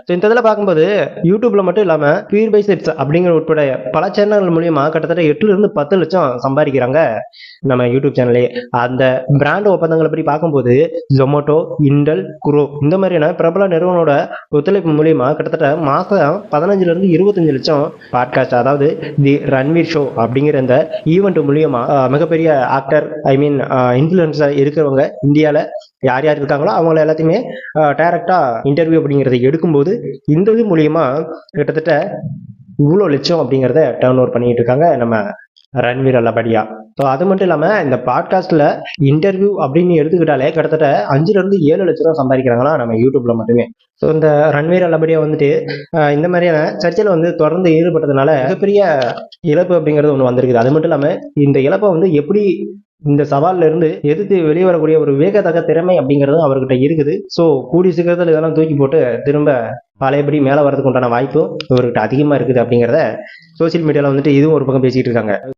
So இந்த இதில் பார்க்கும்போது யூடியூப்ல மட்டும் இல்லாமல் பியூர் பை செட்ஸ் அப்படிங்கிற உட்பட பல சேனல்கள் மூலியமா கிட்டத்தட்ட 8 to 10 லட்சம் சம்பாதிக்கிறாங்க நம்ம யூடியூப் சேனலே. அந்த பிராண்ட் ஒப்பந்தங்களை பற்றி பார்க்கும்போது ஜொமேட்டோ, இண்டல், குரோ இந்த மாதிரியான பிரபல நிறுவனோட ஒத்துழைப்பு மூலியமா கிட்டத்தட்ட மாசம் 15 to 25 லட்சம் பாட்காஸ்ட், அதாவது தி ரன்வீர் ஷோ அப்படிங்கிற இந்த ஈவெண்ட் மூலியமா மிகப்பெரிய ஆக்டர், ஐ மீன் இன்ஃபுளுசர் இருக்கிறவங்க இந்தியாவில் யார் யார் இருக்காங்களோ அவங்கள எல்லாத்தையுமே டைரக்டா இன்டர்வியூ அப்படிங்கிறத எடுக்கும்போது இந்த இது மூலியமா கிட்டத்தட்ட இவ்வளோ லட்சம் அப்படிங்கிறத டர்ன் ஓவர் பண்ணிட்டு இருக்காங்க நம்ம ரன்வீர் அல்லபடியா. ஸோ அது மட்டும் இல்லாமல் இந்த பாட்காஸ்ட்ல இன்டர்வியூ அப்படின்னு எடுத்துக்கிட்டாலே கிட்டத்தட்ட 5 to 7 லட்ச ரூபா சம்பாதிக்கிறாங்களா நம்ம யூடியூப்ல மட்டுமே. ஸோ இந்த ரன்வீர் அல்லபடியா வந்துட்டு இந்த மாதிரியான சர்ச்சையில் வந்து தொடர்ந்து ஈடுபட்டதுனால மிகப்பெரிய இழப்பு அப்படிங்கிறது ஒன்று வந்திருக்குது. அது மட்டும் இல்லாமல் இந்த இழப்பை வந்து எப்படி இந்த சவால்ல இருந்து எதிர்த்து வெளியே வரக்கூடிய ஒரு விவேகத்தக்க திறமை அப்படிங்கிறதும் அவர்கிட்ட இருக்குது. ஸோ கூடி சீக்கிரத்தில் இதெல்லாம் தூக்கி போட்டு திரும்ப பழையபடி மேலே வரதுக்கு உண்டான வாய்ப்பும் இவர்கிட்ட அதிகமாக இருக்குது அப்படிங்கிறத சோசியல் மீடியாவில் வந்துட்டு இதுவும் ஒரு பக்கம் பேசிட்டு இருக்காங்க.